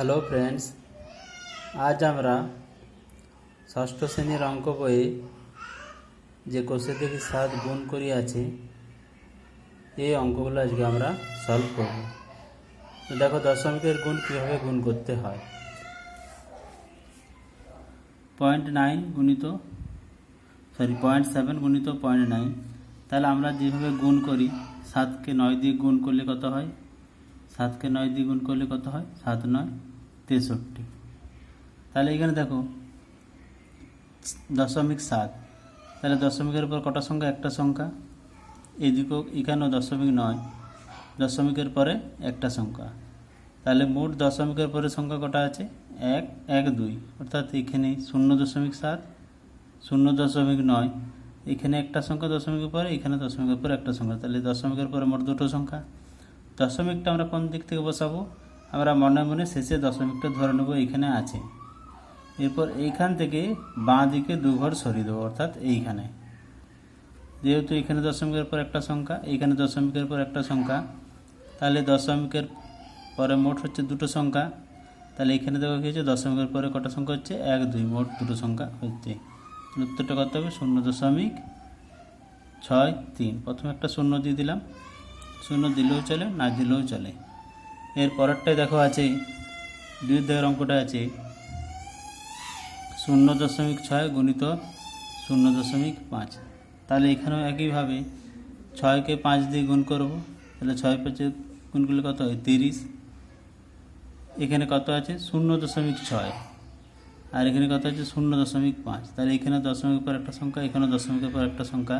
Hello friends, আজ আমরা ষষ্ঠ শ্রেণীর অঙ্ক বইয়ে যে কোষে থেকে 7 গুণ করি আছে এই অঙ্কগুলো আজকে আমরা সলভ করব। তো দেখো দশমিকের গুণ কীভাবে গুণ করতে হয়। 0.7 গুণিত 0.9, তাহলে আমরা যেভাবে গুণ করি 7কে 9 দিয়ে গুণ করলে কত হয়, 7কে 9 দিয়ে গুণ করলে কত হয়, 7 9 63। তাহলে এখানে দেখো 0.7, তাহলে দশমিকের উপর কটা সংখ্যা, একটা সংখ্যা। এদিকেও এখানেও 0.9, দশমিকের পরে একটা সংখ্যা। তাহলে মোট দশমিকের পরে সংখ্যা কটা আছে, 1 1 2, অর্থাৎ এখানে 0.7 0.9, এখানে একটা সংখ্যা দশমিকের পরে, এখানে দশমিকের পরে একটা সংখ্যা। তাহলে দশমিকের পরে মোট দুটো সংখ্যা। দশমিকটা আমরা কোন দিক থেকে বসাবো, আমরা মনে মনে শেষে দশমিকটা ধরে নেব এখানে আছে। এরপর এইখান থেকে বাঁ দিকে 2 ঘর সরিয়ে দেবো, অর্থাৎ এইখানে। যেহেতু এখানে দশমিকের পর একটা সংখ্যা, এইখানে দশমিকের পর একটা সংখ্যা, তাহলে দশমিকের পরে মোট হচ্ছে দুটো সংখ্যা। তাহলে এখানে দেখো কী হচ্ছে, দশমিকের পরে কটা সংখ্যা হচ্ছে, 1 2, মোট দুটো সংখ্যা হচ্ছে। উত্তরটা কত হবে, 0.63। প্রথমে একটা 0 দিয়ে দিলাম, 0 দিলেও চলে, না দিলেও চলে। এর পরেরটাই দেখো আছে, 2 দাগের অঙ্কটা আছে 0.6 গুণিত 0.5। তাহলে এখানেও একইভাবে 6কে 5 দিয়ে গুণ করব, তাহলে 6 5 গুণ করলে কত হয়, 30। এখানে কত আছে, 0.6, আর এখানে কত আছে 0.5। তাহলে এখানে দশমিকের পর একটা সংখ্যা, এখানে দশমিকের পর একটা সংখ্যা।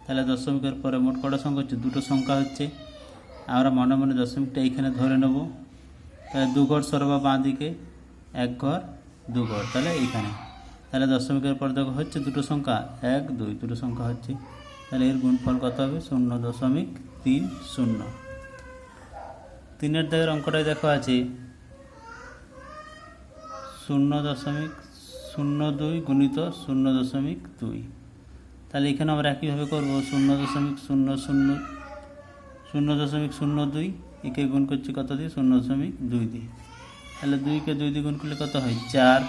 তাহলে দশমিকের পরে মোট কটা সংখ্যা হচ্ছে, দুটো সংখ্যা হচ্ছে। আমরা মনে মনে দশমিকটা এইখানে ধরে নেব। তাহলে 2 ঘর সরবা বাঁ দিকে, 1 ঘর 2 ঘর, তাহলে এইখানে। তাহলে দশমিকের পর দেখো হচ্ছে দুটো সংখ্যা, 1 2, দুটো সংখ্যা হচ্ছে। তাহলে এর গুণফল কত হবে, 0.30। 3 দাগের অঙ্কটাই দেখো আছে 0.02 গুণিত 0.2। তাহলে এখানে আমরা একইভাবে করব, 0.02 একে গুণ করছি কত দিয়ে, 0.2 দিয়ে। তাহলে 2কে 2 দিয়ে গুণ করলে কত হয়, 4।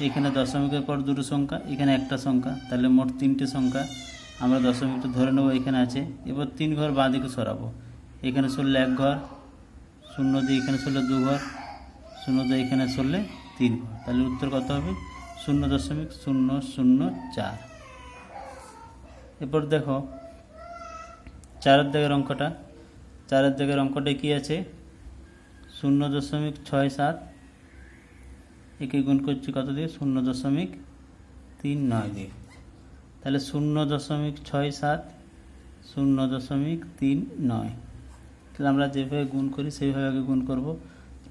এখানে দশমিকের পর দুটো সংখ্যা, এখানে একটা সংখ্যা, তাহলে মোট 3টে সংখ্যা। আমরা দশমিকটা ধরে নেব এখানে আছে। এবার 3 ঘর বাঁ দিকে সরাবো, এখানে সরলে 1 ঘর, 0 দিয়ে এখানে সরলে 2 ঘর, 0 দিয়ে এখানে সরলে 3 ঘর। তাহলে উত্তর কত হবে, 0.004। এরপর দেখো 4 দাগের অঙ্কটা। 4 দাগের অঙ্কটা কি আছে, 0.67 একে গুণ করছি কত দিয়ে, 0.39 দিয়ে। তাহলে 0.67 0.39। তাহলে আমরা যেভাবে গুণ করি সেইভাবে আগে গুণ করব।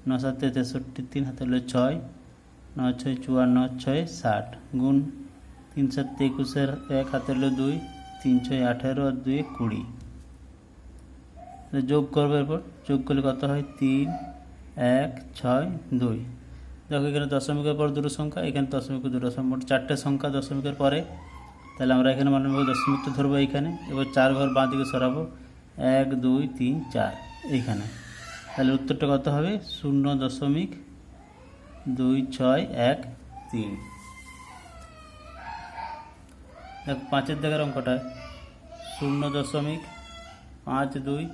9 7 63, 3 হাতে হলে 6, 9 6 54, 6 60, গুণ 3 7 21, 1 হাতে হলে 2, 3 6 18 আর 2 20। যোগ করবো, এরপর যোগ করলে কত হয়, 3 1 6 2। দেখো এখানে দশমিকের পর দুটো সংখ্যা, এখানে দশমিকের দুটো সংখ্যা, মোট 4টে সংখ্যা দশমিকের পরে। তাহলে আমরা এখানে মনে মনে দশমিকটা ধরবো এইখানে। এবার 4 ঘর বাঁ দিকে সরাবো, 1 2 3 4 এইখানে। তাহলে উত্তরটা কত হবে, 0.2613। দেখো 5 দাগের অঙ্কটা 0.52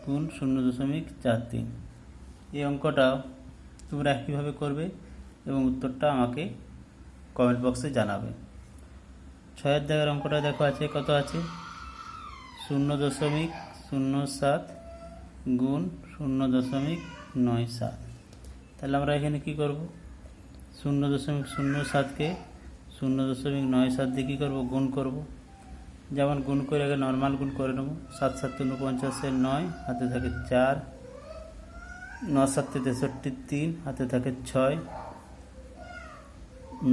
গুণ 0.43। এই অঙ্কটাও তোমরা একইভাবে করবে এবং উত্তরটা আমাকে কমেন্ট বক্সে জানাবে। 6 দাগের অঙ্কটা দেখো আছে, কত আছে, 0.07 গুণ 0.97। তাহলে আমরা এখানে কি করব, 0.07কে 0.97 দিয়ে কী করবো, গুণ করব। যেমন গুণ করে আগে নর্মাল গুণ করে নেব। 7 7 49, 9 হাতে থাকে 4, 9 7 63, 3 হাতে থাকে 6,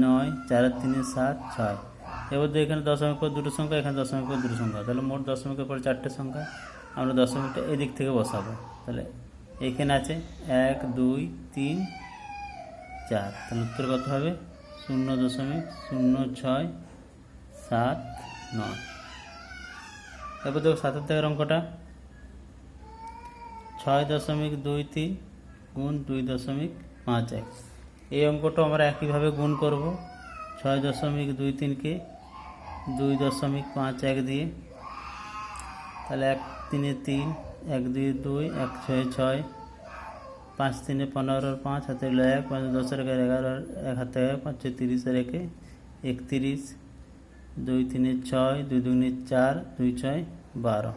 9 4 3 7 6। এবার এখানে দশমিকের পর দুটো সংখ্যা, এখানে দশমিকের পর দুটো সংখ্যা, তাহলে মোট দশমিকের পর 4টে সংখ্যা। আমরা দশমিকটা এদিক থেকে বসাবো। তাহলে এইখানে আছে 1 2 3 4। তাহলে উত্তর কত হবে, 0.0679। এরপর দেখো 7 দাগের অঙ্কটা 6.23 গুণ 2.51। এই অঙ্কটা আমরা একইভাবে গুণ করব 6.23কে 2.51 দিয়ে, তাহলে 1 3 3, 1 2 2, 1 6 6, 5 3 15, 5 হাতে 1, 5 10 11, 1 হাতে 5 30 একে 31, 2 3 6, 2 2 4, 2 6 12।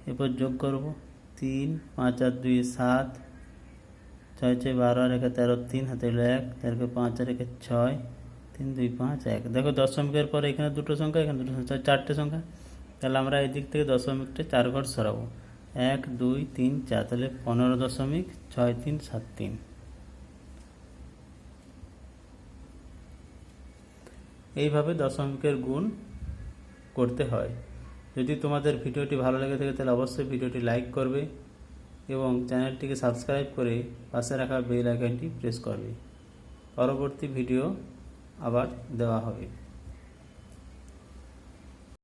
এরপর যোগ করব 3 5 আর 2 7, 6 6 12 আর 13, 3 হাতে 1, 13 5 আর 6, 3 2 5 1। দেখো দশমিকের পরে এখানে দুটো সংখ্যা, এখানে দুটো সংখ্যা, চারটে সংখ্যা। তাহলে আমরা এই দিক থেকে দশমিকটা 4 ঘর সরাবো, 1 2 3 4, তাহলে 15.6373। এইভাবে দশমিকের গুণ করতে হয়। যদি তোমাদের ভিডিওটি ভালো লেগে থাকে তাহলে অবশ্যই ভিডিওটি লাইক করবে এবং চ্যানেলটিকে সাবস্ক্রাইব করে পাশে রাখা বেল আইকনটি প্রেস করবে। পরবর্তী ভিডিও আবার দেওয়া হবে।